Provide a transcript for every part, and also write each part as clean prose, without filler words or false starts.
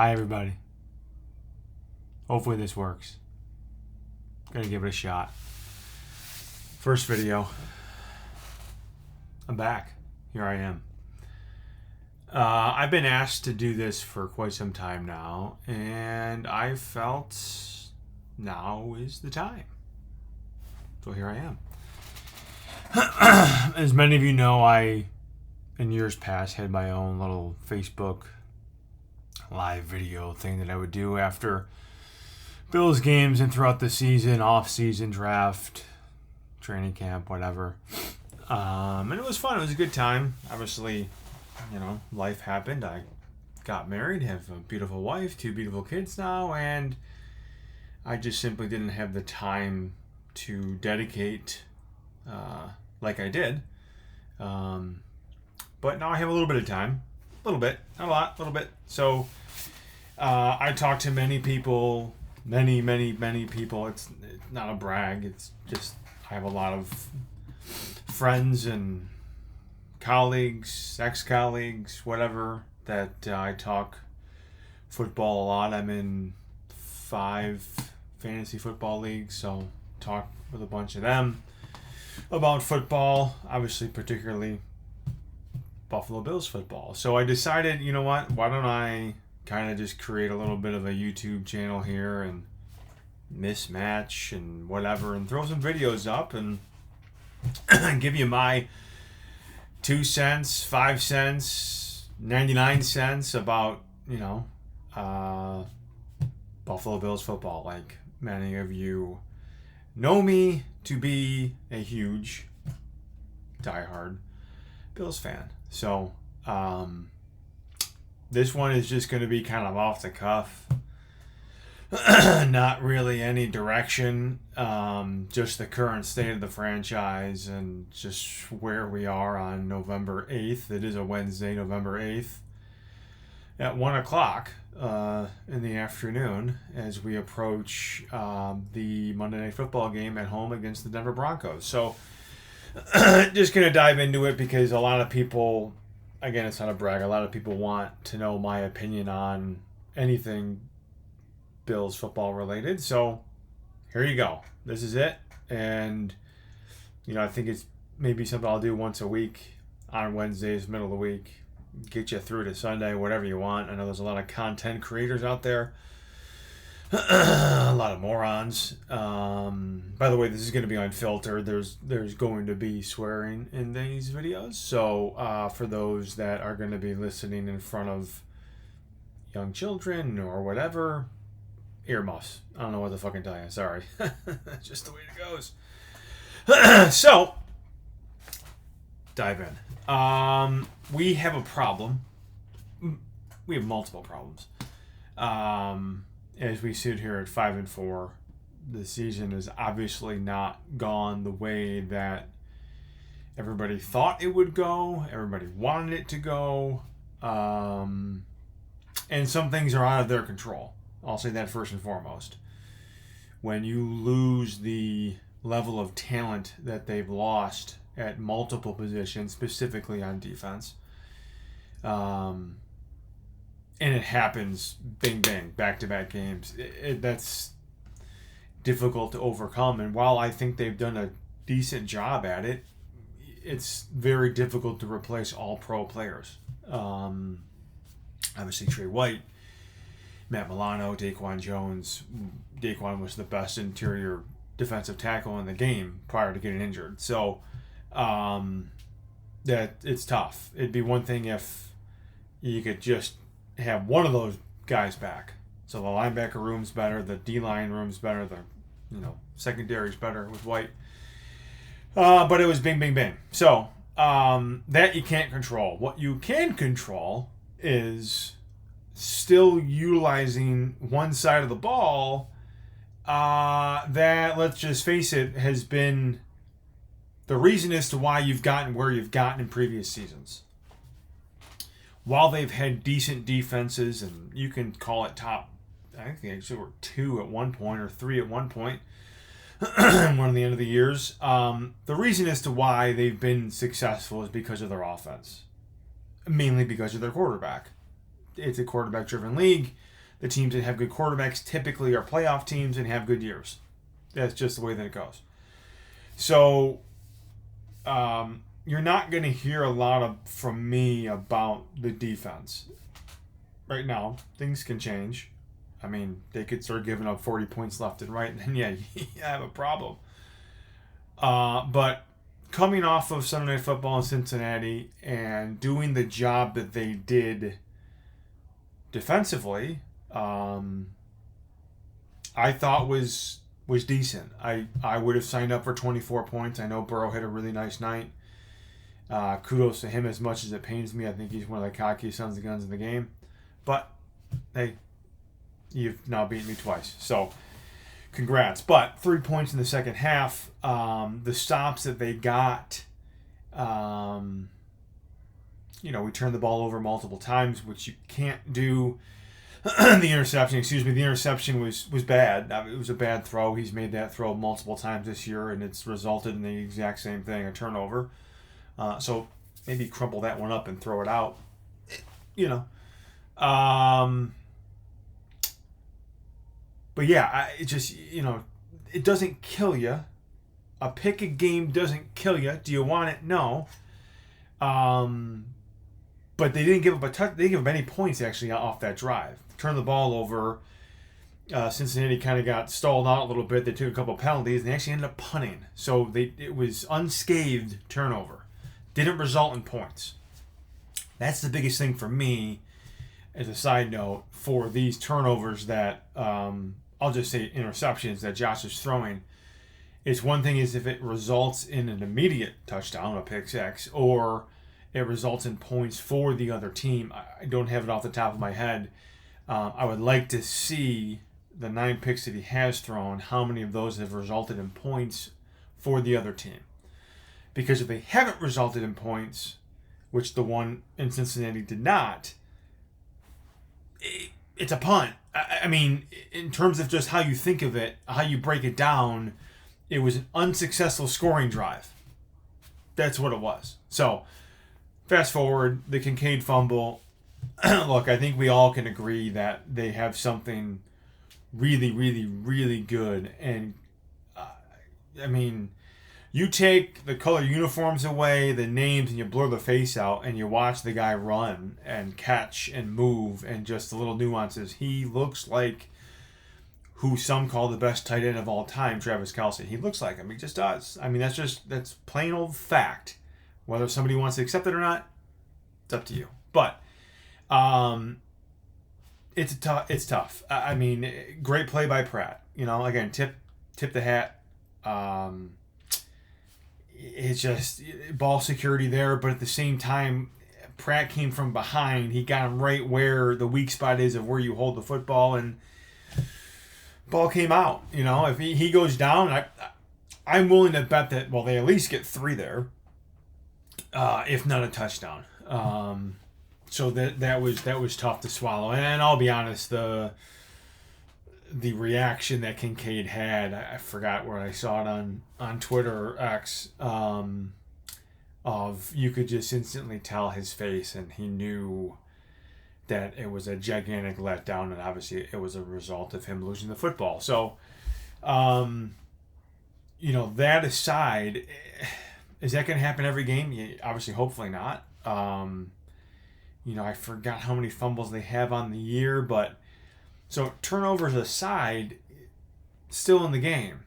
Hi, everybody. Hopefully this works. Gonna give it a shot. First video. I'm back. Here I am. I've been asked to do this for quite some time now, and I felt now is the time. So here I am. As many of you know, I, in years past, had my own little Facebook live video thing that I would do after Bills games and throughout the season, off-season, draft, training camp, whatever. And it was fun. It was a good time. Obviously, life happened. I got married, have a beautiful wife, 2 beautiful kids now, and I just simply didn't have the time to dedicate like I did. But now I have a little bit of time. A little bit. Not a lot. A little bit. So I talked to many people. Many people. It's not a brag. It's just I have a lot of friends and colleagues, ex-colleagues, whatever, that I talk football a lot. I'm in 5 fantasy football leagues, so talk with a bunch of them about football, obviously particularly Buffalo Bills football. So I decided, you know what, why don't I kind of just create a little bit of a YouTube channel here and mismatch and whatever and throw some videos up and give you my 2 cents, 5 cents, 99 cents about, Buffalo Bills football. Like many of you know me to be a huge, diehard Bills fan. So, this one is just going to be kind of off the cuff. Not really any direction. Just the current state of the franchise and just where we are on November 8th. It is a Wednesday, November 8th at 1 o'clock in the afternoon as we approach the Monday Night Football game at home against the Denver Broncos. So just going to dive into it because a lot of people, again, it's not a brag, a lot of people want to know my opinion on anything Bills football related. So here you go. This is it. And, I think it's maybe something I'll do once a week on Wednesdays, middle of the week. Get you through to Sunday, whatever you want. I know there's a lot of content creators out there. A lot of morons. By the way, this is going to be unfiltered. There's going to be swearing in these videos. So for those that are going to be listening in front of young children or whatever, earmuffs. I don't know what to fucking tell you. Sorry. That's just the way it goes. So, dive in. We have a problem. We have multiple problems. As we sit here at 5-4, the season is obviously not gone the way that everybody thought it would go. Everybody wanted it to go. And some things are out of their control. I'll say that first and foremost. When you lose the level of talent that they've lost at multiple positions, specifically on defense, and it happens, bing, bang, back-to-back games, that's difficult to overcome. And while I think they've done a decent job at it, it's very difficult to replace all pro players. Obviously, Trey White, Matt Milano, Daquan Jones. Daquan was the best interior defensive tackle in the game prior to getting injured. So that it's tough. It'd be one thing if you could just have one of those guys back. So the linebacker room's better, the D-line room's better, the secondary's better with White. But it was bing, bing, bing. So that you can't control. What you can control is still utilizing one side of the ball that, let's just face it, has been the reason as to why you've gotten where you've gotten in previous seasons. While they've had decent defenses, and you can call it top, I think they actually were 2 at one point or 3 at one point, one of the end of the years. The reason as to why they've been successful is because of their offense. Mainly because of their quarterback. it's a quarterback-driven league. The teams that have good quarterbacks typically are playoff teams and have good years. That's just the way that it goes. So, you're not going to hear a lot from me about the defense. Right now, things can change. I mean, they could start giving up 40 points left and right, and then, yeah, you have a problem. But coming off of Sunday Night Football in Cincinnati and doing the job that they did defensively, I thought was decent. I would have signed up for 24 points. I know Burrow had a really nice night. Kudos to him, as much as it pains me. I think he's one of the cockiest sons of guns in the game. But, hey, you've now beaten me twice. So, congrats. But 3 points in the second half. The stops that they got, we turned the ball over multiple times, which you can't do. The interception was bad. It was a bad throw. He's made that throw multiple times this year, and it's resulted in the exact same thing, a turnover. So maybe crumple that one up and throw it out. But yeah, it doesn't kill you. A pick a game doesn't kill you. Do you want it? No. But they didn't give up they didn't give up any points actually off that drive. Turned the ball over. Cincinnati kind of got stalled out a little bit. They took a couple penalties and they actually ended up punting. So it was unscathed turnover. Didn't result in points. That's the biggest thing for me, as a side note, for these turnovers that I'll just say interceptions that Josh is throwing. It's one thing is if it results in an immediate touchdown, a pick six, or it results in points for the other team. I don't have it off the top of my head. I would like to see the 9 picks that he has thrown, how many of those have resulted in points for the other team. Because if they haven't resulted in points, which the one in Cincinnati did not, it's a punt. I mean, in terms of just how you think of it, how you break it down, it was an unsuccessful scoring drive. That's what it was. So, fast forward, the Kincaid fumble. Look, I think we all can agree that they have something really, really, really good. And, you take the color uniforms away, the names, and you blur the face out, and you watch the guy run and catch and move and just the little nuances. He looks like who some call the best tight end of all time, Travis Kelce. He looks like him. He just does. I mean, that's plain old fact. Whether somebody wants to accept it or not, it's up to you. But it's tough. I mean, great play by Pratt. Again, tip the hat. It's just ball security there, but at the same time, Pratt came from behind. He got him right where the weak spot is of where you hold the football, and ball came out. If he goes down, I'm willing to bet that, well, they at least get 3 there, if not a touchdown. So that was tough to swallow. And I'll be honest, the reaction that Kincaid had, I forgot where I saw it on Twitter or X, of you could just instantly tell his face, and he knew that it was a gigantic letdown, and obviously it was a result of him losing the football. So, that aside, is that going to happen every game? Yeah, obviously, hopefully not. I forgot how many fumbles they have on the year, but so turnovers aside, still in the game,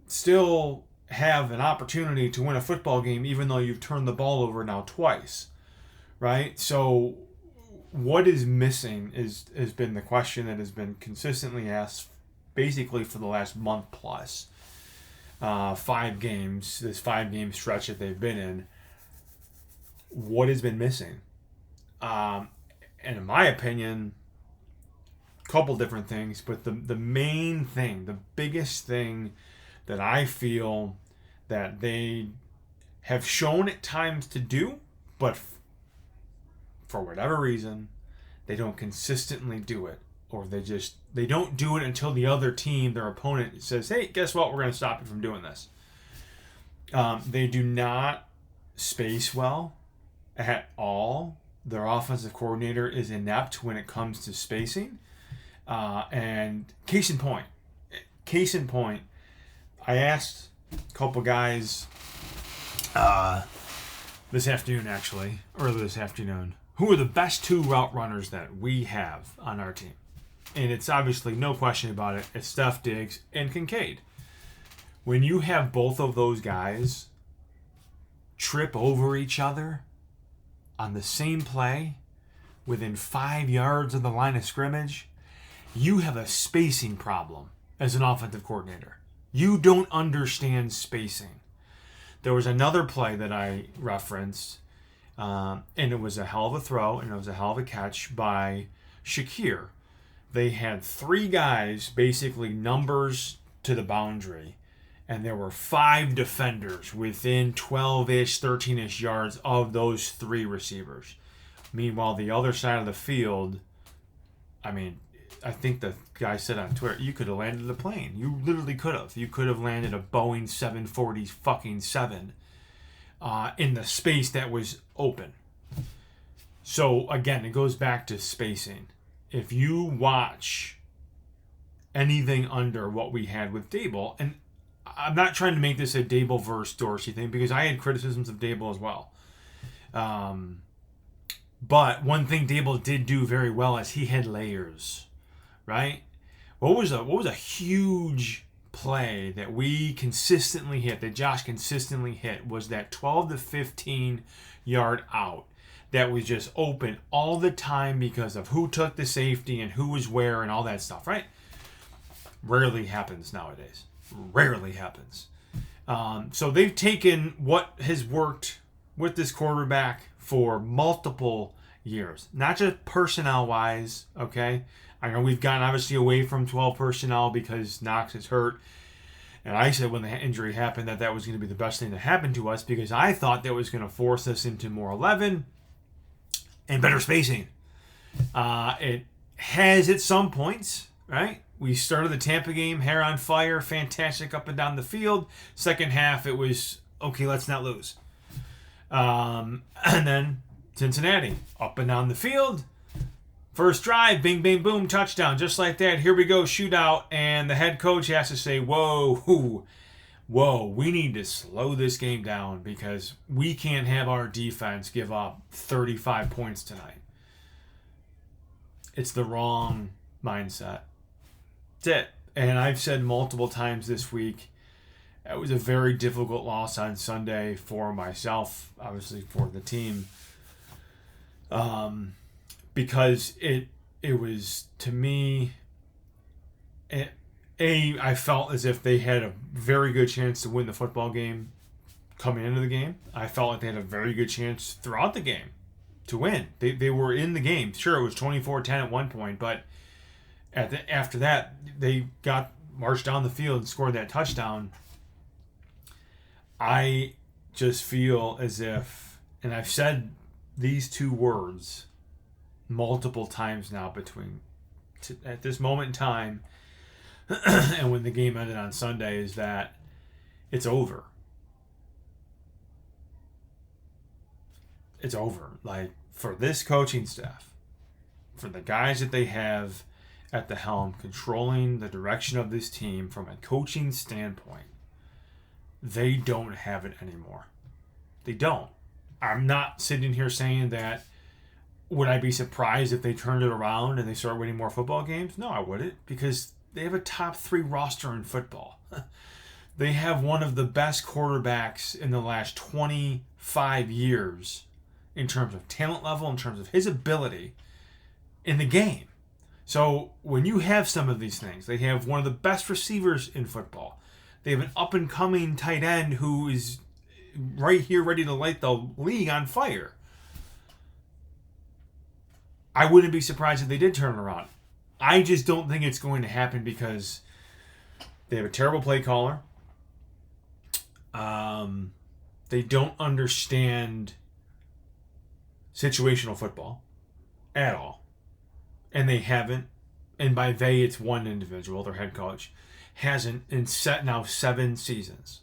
still have an opportunity to win a football game, even though you've turned the ball over now twice, right? So what is missing has been the question that has been consistently asked basically for the last month plus. 5 games, this 5-game stretch that they've been in. What has been missing? And in my opinion, a couple different things, but the main thing, the biggest thing that I feel that they have shown at times to do, but for whatever reason, they don't consistently do it, or they don't do it until the other team, their opponent, says, hey, guess what, we're going to stop you from doing this. They do not space well at all. their offensive coordinator is inept when it comes to spacing. And case in point, I asked a couple guys this afternoon, earlier this afternoon, who are the best two route runners that we have on our team. And it's obviously no question about it. It's Steph Diggs and Kincaid. When you have both of those guys trip over each other on the same play within 5 yards of the line of scrimmage, you have a spacing problem as an offensive coordinator. You don't understand spacing. There was another play that I referenced, and it was a hell of a throw, and it was a hell of a catch by Shakir. They had three guys, basically numbers to the boundary, and there were 5 defenders within 12-ish, 13-ish yards of those 3 receivers. Meanwhile, the other side of the field, I think the guy said on Twitter, you could have landed a plane. You literally could have. You could have landed a Boeing 747 fucking 7 in the space that was open. So, again, it goes back to spacing. If you watch anything under what we had with Dable, and I'm not trying to make this a Dable versus Dorsey thing because I had criticisms of Dable as well. But one thing Dable did do very well is he had layers, right? What was a huge play that we consistently hit, that Josh consistently hit, was that 12 to 15 yard out that was just open all the time because of who took the safety and who was where and all that stuff, right? Rarely happens nowadays. Rarely happens. So they've taken what has worked with this quarterback for multiple years, not just personnel-wise, okay? I know we've gotten obviously away from 12 personnel because Knox is hurt. And I said when the injury happened that was going to be the best thing to happen to us because I thought that was going to force us into more 11 and better spacing. It has at some points, right? We started the Tampa game, hair on fire, fantastic up and down the field. Second half, it was, okay, let's not lose. And then Cincinnati, up and down the field. First drive, bing, bing, boom, touchdown. Just like that, here we go, shootout. And the head coach has to say, whoa, we need to slow this game down because we can't have our defense give up 35 points tonight. It's the wrong mindset. That's it. And I've said multiple times this week, it was a very difficult loss on Sunday for myself, obviously for the team. Because it was, to me, I felt as if they had a very good chance to win the football game coming into the game. I felt like they had a very good chance throughout the game to win. They were in the game. Sure, it was 24-10 at one point, but after that, they marched down the field and scored that touchdown. I just feel as if, and I've said these two words multiple times now at this moment in time and when the game ended on Sunday, is that it's over. It's over. Like, for this coaching staff, for the guys that they have at the helm controlling the direction of this team from a coaching standpoint, they don't have it anymore. They don't. I'm not sitting here saying that would I be surprised if they turned it around and they start winning more football games? No, I wouldn't, because they have a top 3 roster in football. They have one of the best quarterbacks in the last 25 years in terms of talent level, in terms of his ability in the game. So when you have some of these things, they have one of the best receivers in football. They have an up-and-coming tight end who is right here ready to light the league on fire. I wouldn't be surprised if they did turn it around. I just don't think it's going to happen because they have a terrible play caller. They don't understand situational football at all. And they haven't. And by they, it's one individual, their head coach, hasn't in now 7 seasons.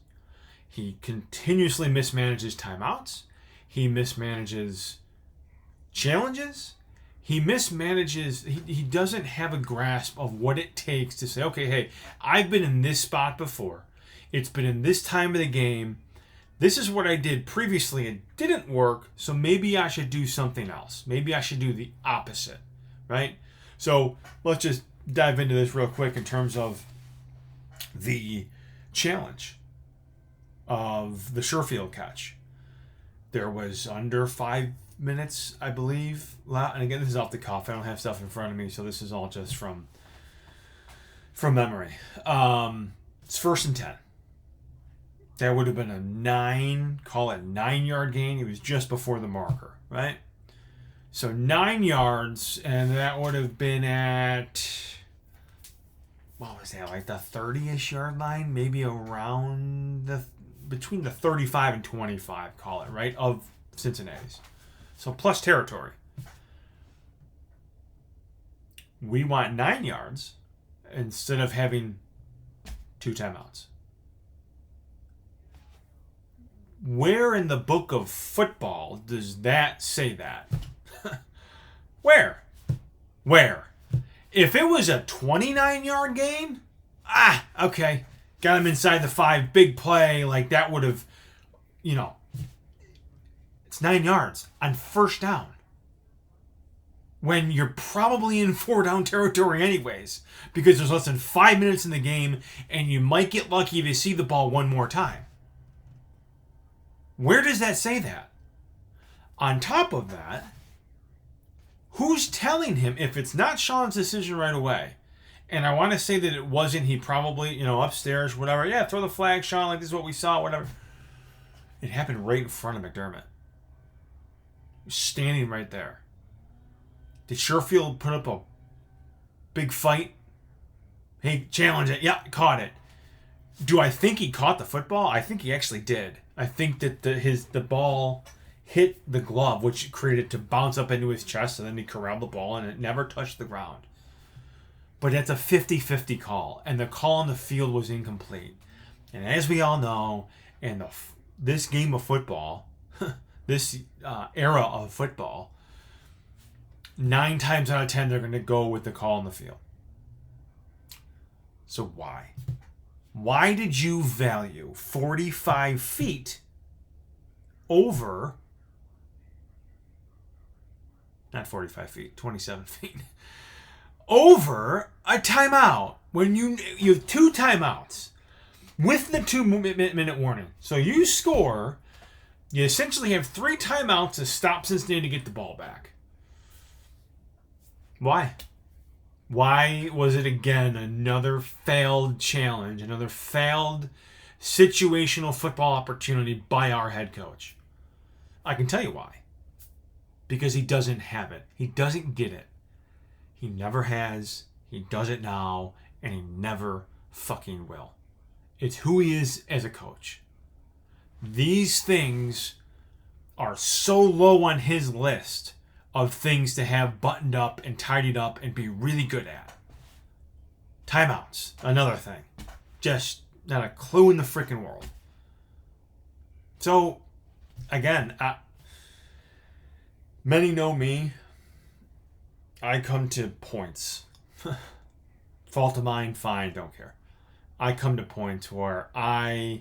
He continuously mismanages timeouts. He mismanages challenges, he mismanages. He doesn't have a grasp of what it takes to say, okay, hey, I've been in this spot before. It's been in this time of the game. This is what I did previously. It didn't work, so maybe I should do something else. Maybe I should do the opposite, right? So let's just dive into this real quick in terms of the challenge of the Sherfield catch. There was under 5 minutes, I believe. And again, this is off the cuff. I don't have stuff in front of me, so this is all just from memory. It's 1st and 10. That would have been a 9-yard gain. It was just before the marker, right? So 9 yards, and that would have been at, what was that, like the 30-ish yard line? Maybe around between the 35 and 25, call it, right, of Cincinnati's. So plus territory. We want 9 yards instead of having 2 timeouts. Where in the book of football does that say that? Where? If it was a 29-yard gain, okay. Got him inside the 5, big play, like that would have, it's 9 yards on 1st down. When you're probably in 4-down territory anyways, because there's less than 5 minutes in the game, and you might get lucky if you see the ball one more time. Where does that say that? On top of that, who's telling him if it's not Sean's decision right away? And I want to say that it wasn't. He probably, upstairs, whatever. Yeah, throw the flag, Sean, like this is what we saw, whatever. It happened right in front of McDermott. He was standing right there. Did Sherfield put up a big fight? Hey, challenge it. Yeah, caught it. Do I think he caught the football? I think he actually did. I think that the ball hit the glove, which created to bounce up into his chest, and then he corralled the ball, and it never touched the ground. But that's a 50-50 call, and the call on the field was incomplete. And as we all know, in this game of football, this era of football, 9 times out of 10 they're going to go with the call on the field. So why? Why did you value 45 feet over, not 45 feet, 27 feet, over a timeout when you have 2 timeouts with the 2-minute warning? So you score, you essentially have 3 timeouts to stop Cincinnati to get the ball back. Why? Why was it again another failed challenge, another failed situational football opportunity by our head coach? I can tell you why. Because he doesn't have it. He doesn't get it. He never has, he does it now, and he never fucking will. It's who he is as a coach. These things are so low on his list of things to have buttoned up and tidied up and be really good at. Timeouts, another thing. Just not a clue in the freaking world. So, again, many know me. I come to points. Fault of mine, fine, don't care. I come to points where I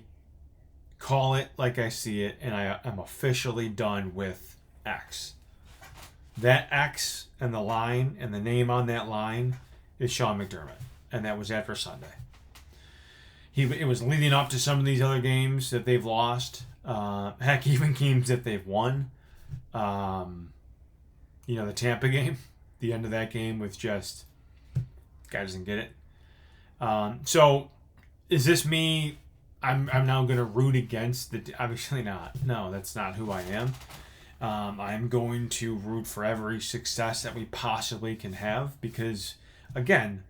call it like I see it, and I am officially done with X. That X and the line and the name on that line is Sean McDermott. And that was after Sunday. It was leading up to some of these other games that they've lost. Heck, even games that they've won. The Tampa game. The end of that game was just, guy doesn't get it. So, is this me? I'm now going to root against obviously not. No, that's not who I am. I'm going to root for every success that we possibly can have because, again,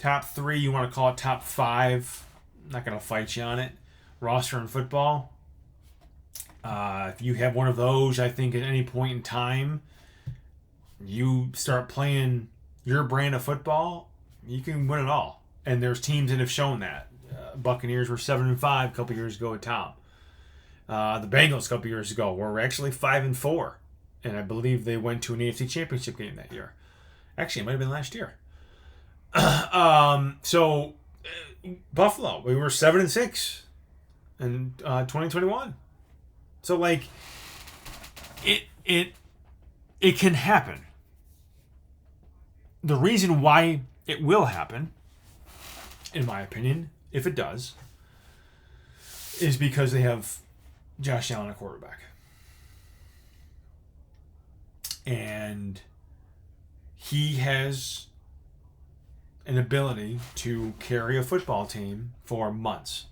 top 3, you want to call it top 5, I'm not going to fight you on it. Roster in football. If you have one of those, I think at any point in time, you start playing your brand of football, you can win it all. And there's teams that have shown that. Buccaneers were 7-5 a couple years ago at Tom. The Bengals a couple years ago were actually 5-4. And I believe they went to an AFC Championship game that year. Actually, it might have been last year. So Buffalo, we were 7-6 in 2021. So like, it can happen. The reason why it will happen, in my opinion, if it does, is because they have Josh Allen, a quarterback. And he has an ability to carry a football team for months.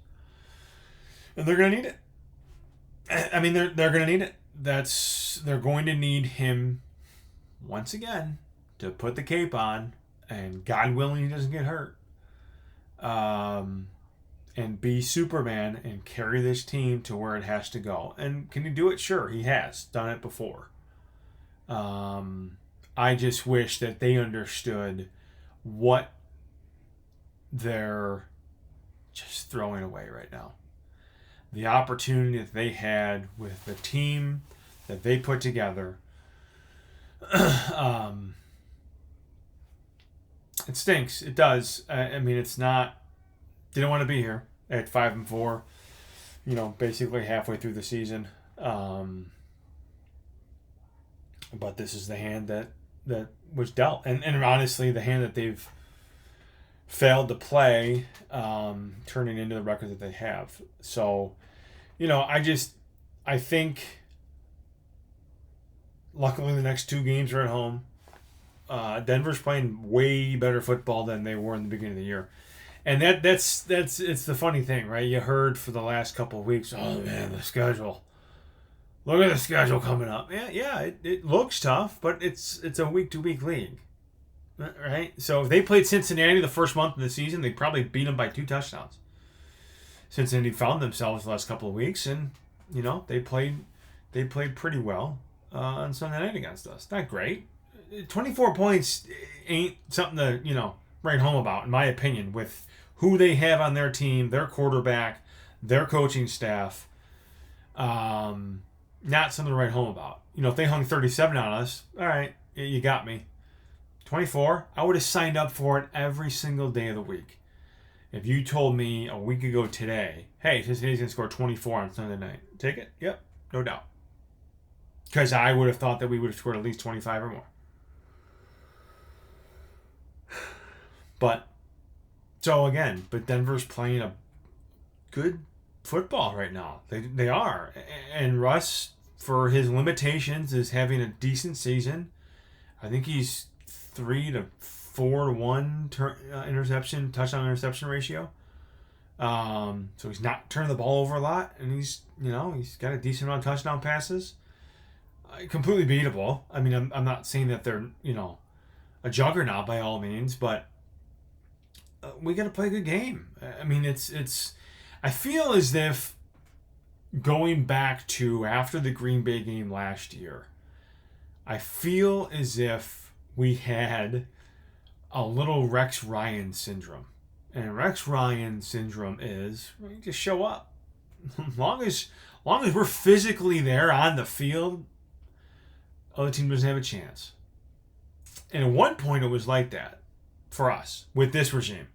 And they're going to need it. I mean, they're going to need it. They're going to need him, once again, to put the cape on, and God willing he doesn't get hurt, and be Superman and carry this team to where it has to go. And can he do it? Sure, he has done it before. I just wish that they understood what they're just throwing away right now. The opportunity that they had with the team that they put together. It stinks. It does. I mean, it's not. Didn't want to be here at 5-4. Basically halfway through the season. But this is the hand that was dealt, and honestly, the hand that they've failed to play, turning into the record that they have. So, I think. Luckily, the next 2 games are at home. Denver's playing way better football than they were in the beginning of the year, and that's it's the funny thing, right? You heard for the last couple of weeks, oh man, the schedule. Look at the schedule coming up. Yeah, it looks tough, but it's a week-to-week league, right? So if they played Cincinnati the first month of the season, they probably beat them by 2 touchdowns. Cincinnati found themselves the last couple of weeks, and they played pretty well on Sunday night against us. Not great. 24 points ain't something to write home about, in my opinion, with who they have on their team, their quarterback, their coaching staff. Not something to write home about. If they hung 37 on us, all right, you got me. 24, I would have signed up for it every single day of the week. If you told me a week ago today, hey, Cincinnati's going to score 24 on Sunday night, take it? Yep, no doubt. Because I would have thought that we would have scored at least 25 or more. But Denver's playing a good football right now. They are. And Russ, for his limitations, is having a decent season. I think he's 3 to 4 to 1 touchdown interception ratio. So he's not turning the ball over a lot, and he's got a decent amount of touchdown passes. Completely beatable. I mean, I'm not saying that they're a juggernaut by all means, but we got to play a good game. I mean, it's. I feel as if going back to after the Green Bay game last year, I feel as if we had a little Rex Ryan syndrome. And Rex Ryan syndrome is you just show up. long as we're physically there on the field, other team doesn't have a chance. And at one point it was like that for us with this regime.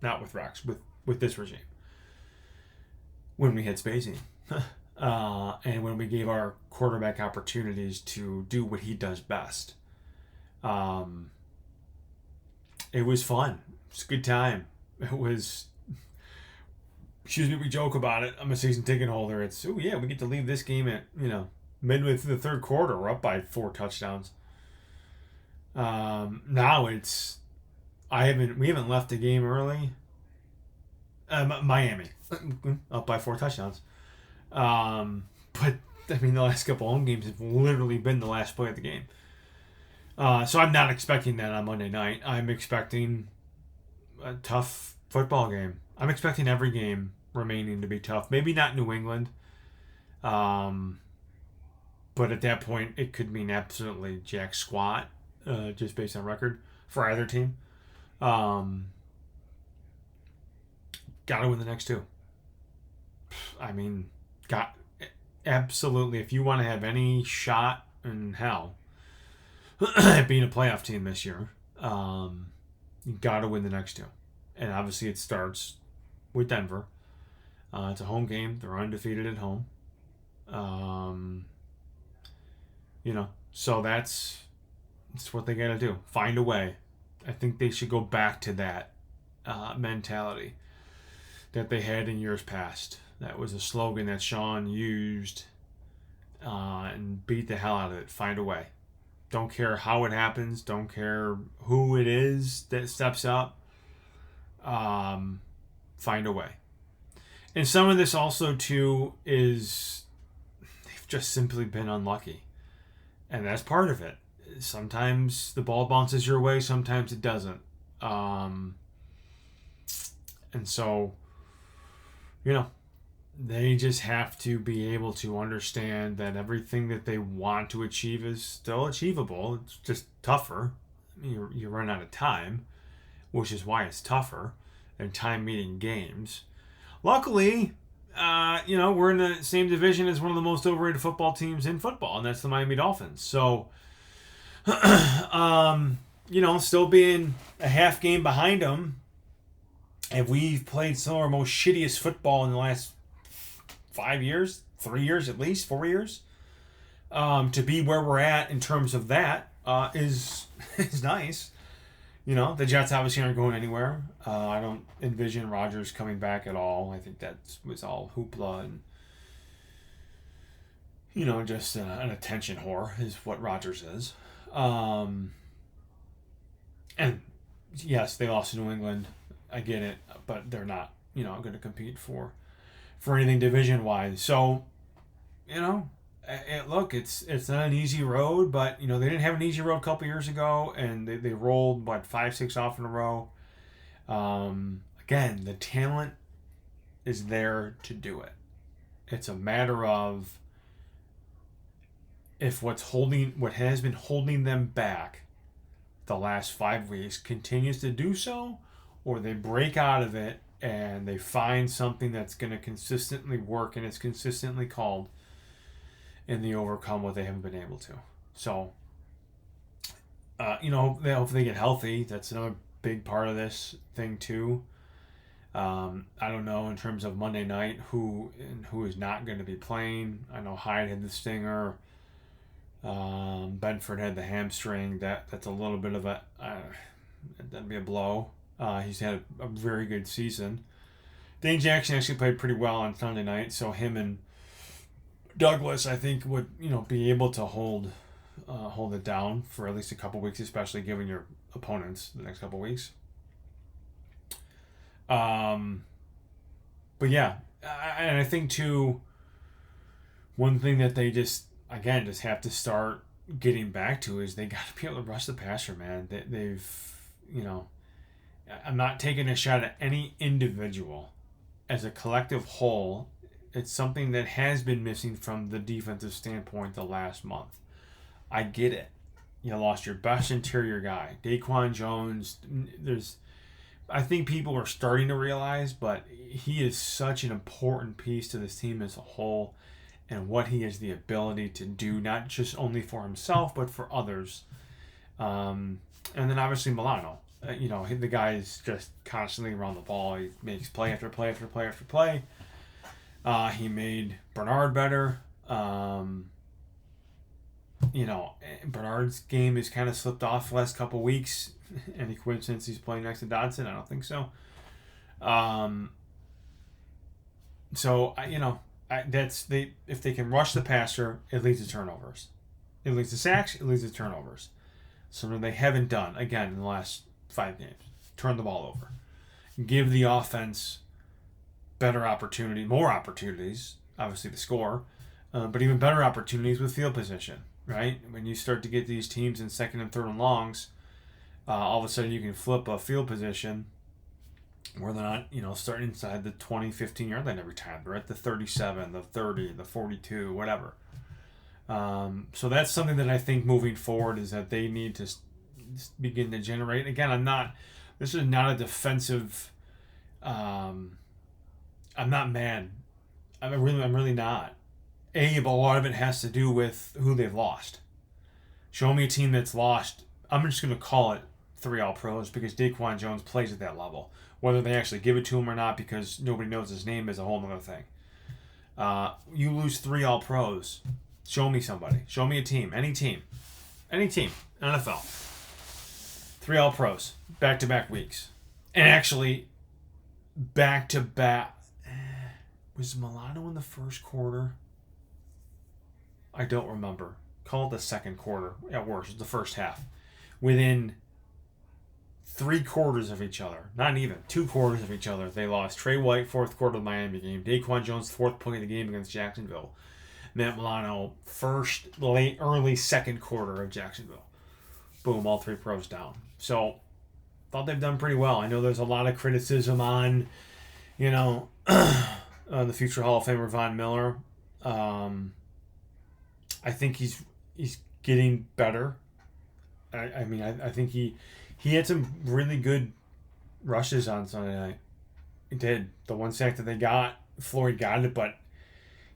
Not with Rex, with this regime. When we had spacing. And when we gave our quarterback opportunities to do what he does best. It was fun. It was a good time. It was... we joke about it. I'm a season ticket holder. It's, we get to leave this game at, midway through the third quarter. We're up by 4 touchdowns. Now it's... We haven't left the game early. Miami. Up by 4 touchdowns. But, the last couple home games have literally been the last play of the game. So I'm not expecting that on Monday night. I'm expecting a tough football game. I'm expecting every game remaining to be tough. Maybe not New England. But at that point, it could mean absolutely jack squat, just based on record for either team. Got to win the next 2. Absolutely. If you want to have any shot in hell being a playoff team this year. You got to win the next two. And obviously it starts with Denver. It's a home game. They're undefeated at home. So that's what they got to do. Find a way. I think they should go back to that mentality that they had in years past. That was a slogan that Sean used, and beat the hell out of it. Find a way. Don't care how it happens. Don't care who it is that steps up. Find a way. And some of this also, too, is they've just simply been unlucky. And that's part of it. Sometimes the ball bounces your way. Sometimes it doesn't. And so, they just have to be able to understand that everything that they want to achieve is still achievable. It's just tougher. You run out of time, which is why it's tougher, and time meeting games. Luckily, we're in the same division as one of the most overrated football teams in football, and that's the Miami Dolphins. So, still being a half game behind them, and we've played some of our most shittiest football in the last 5 years, 3 years at least, 4 years. To be where we're at in terms of that is nice. The Jets obviously aren't going anywhere. I don't envision Rodgers coming back at all. I think that was all hoopla and, just an attention whore is what Rodgers is. And yes, they lost to New England. I get it, but they're not, going to compete for anything division-wise. So, look, it's not an easy road, but, they didn't have an easy road a couple years ago, and they rolled, 5-6 off in a row. Again, the talent is there to do it. It's a matter of if what has been holding them back the last 5 weeks continues to do so, or they break out of it and they find something that's going to consistently work and it's consistently called, and they overcome what they haven't been able to. So, hopefully they get healthy. That's another big part of this thing too. I don't know in terms of Monday night who is not going to be playing. I know Hyde had the stinger. Benford had the hamstring. That's a little bit of that'd be a blow. He's had a very good season. Dane Jackson actually played pretty well on Sunday night, so him and Douglas, I think, would be able to hold it down for at least a couple weeks, especially given your opponents the next couple weeks. But yeah, and I think too, one thing that they just have to start getting back to is they got to be able to rush the passer, man. They've I'm not taking a shot at any individual. As a collective whole, it's something that has been missing from the defensive standpoint the last month. I get it. You lost your best interior guy, Daquan Jones. I think people are starting to realize, but he is such an important piece to this team as a whole, and what he has the ability to do, not just only for himself, but for others. And then obviously Milano. The guy is just constantly around the ball. He makes play after play after play after play. He made Bernard better. Bernard's game has kind of slipped off the last couple weeks. Any coincidence he's playing next to Dodson? I don't think so. If they can rush the passer, it leads to turnovers. It leads to sacks. It leads to turnovers. Something they haven't done again in the last 5 games. Turn the ball over. Give the offense more opportunities, obviously to score, but even better opportunities with field position, right? When you start to get these teams in second and third and longs, all of a sudden you can flip a field position where they're not, starting inside the 20, 15-yard line every time. They're at the 37, the 30, the 42, whatever. So that's something that I think moving forward is that they need to begin to generate. Again, this is not a defensive, I'm not mad. I'm really not. But a lot of it has to do with who they've lost. Show me a team that's lost. I'm just going to call it 3 All-Pros because Daquan Jones plays at that level. Whether they actually give it to him or not because nobody knows his name is a whole other thing. You lose 3 All-Pros. Show me somebody. Show me a team. Any team. NFL. 3 All-Pros. Back-to-back weeks. And actually, back-to-back. Was Milano in the first quarter? I don't remember. Call it the second quarter. At worst, the first half. Within 3 quarters of each other. Not even. 2 quarters of each other. They lost. Trey White, 4th quarter of the Miami game. Daquan Jones, 4th point of the game against Jacksonville. Matt Milano, early second quarter of Jacksonville. Boom, all 3 pros down. So, thought they've done pretty well. I know there's a lot of criticism on, the future Hall of Famer Von Miller. I think he's getting better. I think he had some really good rushes on Sunday night. He did. The one sack that they got, Floyd got it, but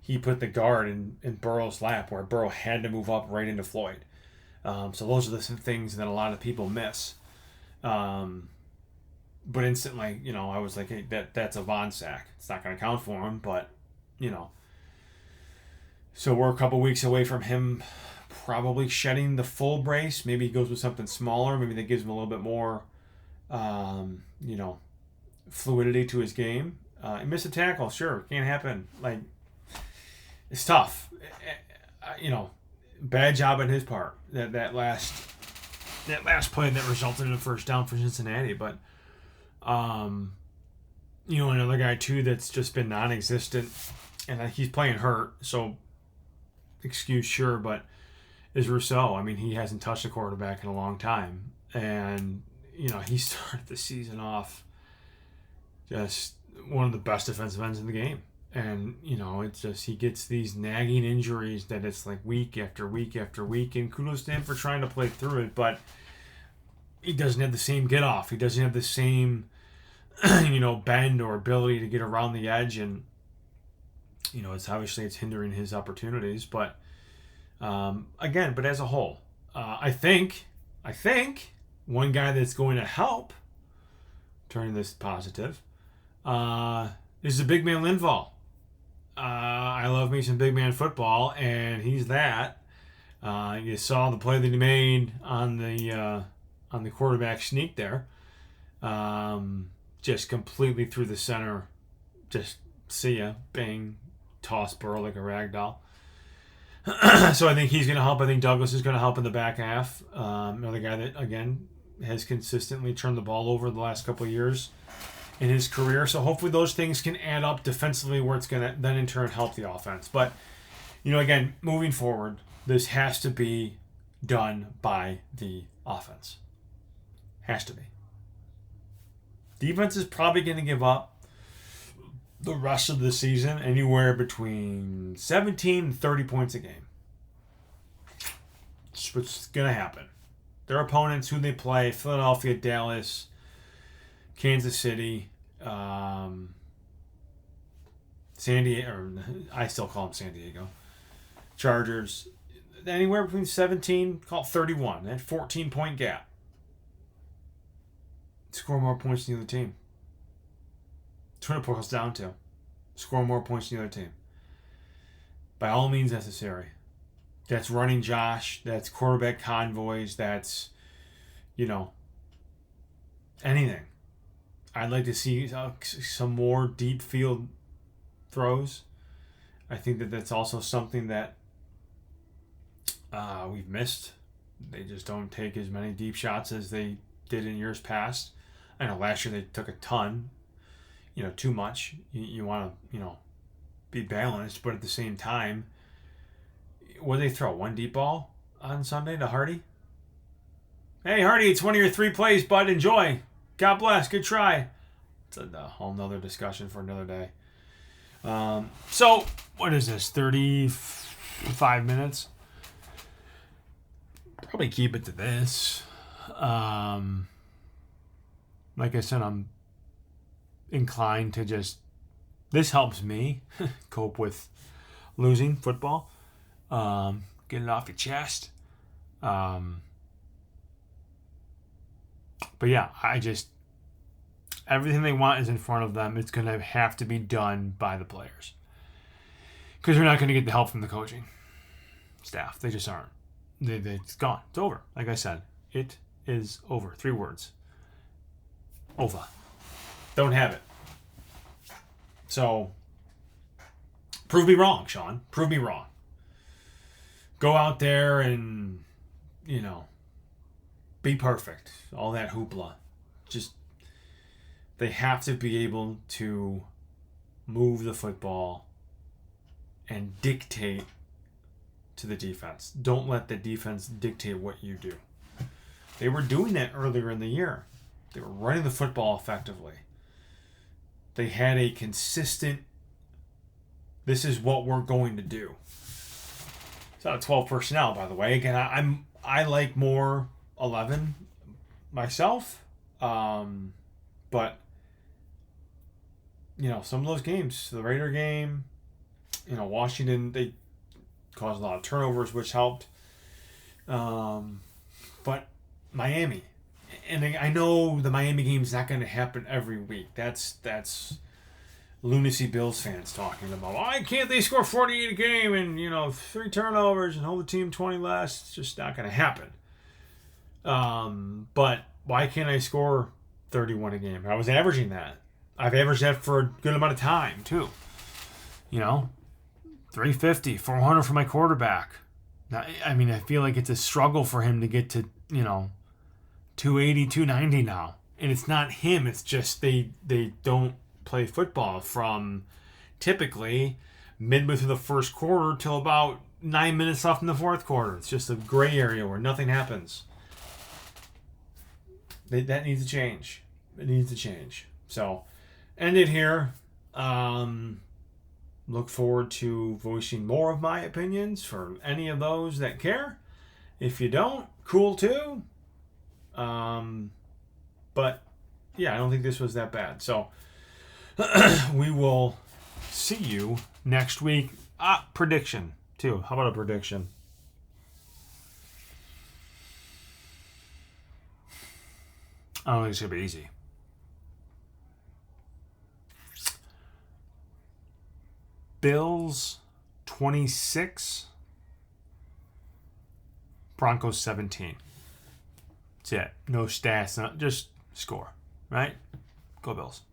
he put the guard in Burrow's lap where Burrow had to move up right into Floyd. So those are the things that a lot of people miss. But instantly, I was like, hey, that's a Von sack. It's not going to count for him, but, So we're a couple weeks away from him probably shedding the full brace. Maybe he goes with something smaller. Maybe that gives him a little bit more, fluidity to his game. He missed a tackle, sure, can't happen. Like, it's tough. Bad job on his part. That last play that resulted in a first down for Cincinnati, but another guy too that's just been non-existent, and he's playing hurt, so excuse sure, but is Rousseau. I mean, he hasn't touched a quarterback in a long time, and he started the season off just one of the best defensive ends in the game. And, it's just he gets these nagging injuries that it's like week after week after week. And kudos to him for trying to play through it. But he doesn't have the same get off. He doesn't have the same, bend or ability to get around the edge. And, it's hindering his opportunities. But, but as a whole, I think one guy that's going to help turn this positive is the big man Linval. I love me some big man football, and he's that. You saw the play that he made on the quarterback sneak there. Just completely through the center. Just see ya, bang, toss Burrow like a rag doll. So I think he's going to help. I think Douglas is going to help in the back half. Another guy that, again, has consistently turned the ball over the last couple of years in his career. So hopefully those things can add up defensively where it's going to then in turn help the offense. But, again, moving forward, this has to be done by the offense. Has to be. Defense is probably going to give up the rest of the season anywhere between 17 and 30 points a game. It's what's going to happen. Their opponents, who they play, Philadelphia, Dallas, Kansas City, San Diego, or I still call them San Diego, Chargers, anywhere between 17, call it 31, that 14-point gap. Score more points than the other team. That's what it boils down to. Score more points than the other team. By all means necessary. That's running Josh. That's quarterback convoys. That's, anything. I'd like to see some more deep field throws. I think that's also something that we've missed. They just don't take as many deep shots as they did in years past. I know last year they took a ton, too much. You want to, be balanced, but at the same time, what did they throw? One deep ball on Sunday to Hardy? Hey, Hardy, it's one of your 3 plays, bud. Enjoy. God bless. Good try. It's a whole nother discussion for another day. So, what is this? 35 minutes? Probably keep it to this. Like I said, I'm inclined to just... This helps me cope with losing football. Get it off your chest. But yeah, everything they want is in front of them. It's going to have to be done by the players. Because they're not going to get the help from the coaching staff. They just aren't. It's gone. It's over. Like I said, it is over. 3 words. Over. Don't have it. So, prove me wrong, Sean. Prove me wrong. Go out there and, be perfect. All that hoopla. Just, they have to be able to move the football and dictate to the defense. Don't let the defense dictate what you do. They were doing that earlier in the year. They were running the football effectively. They had a consistent, this is what we're going to do. It's not a 12 personnel, by the way. Again, I like more 11 myself. But, some of those games, the Raider game, Washington, they caused a lot of turnovers, which helped. But Miami, and I know the Miami game is not going to happen every week. That's lunacy Bills fans talking about. Why can't they score 48 a game and 3 turnovers and hold the team 20 less? It's just not going to happen. But why can't I score 31 a game? I was averaging that. I've averaged that for a good amount of time too. 350, 400 for my quarterback. Now, I feel like it's a struggle for him to get to 280, 290 now. And it's not him. It's just they don't play football from typically midway through the first quarter till about 9 minutes left in the fourth quarter. It's just a gray area where nothing happens. That needs to change. It needs to change. So, end it here. Look forward to voicing more of my opinions for any of those that care. If you don't, cool too. But yeah, I don't think this was that bad. So we will see you next week. Prediction too. How about a prediction? I don't think it's going to be easy. Bills 26, Broncos 17. That's it. No stats, just score, right? Go Bills.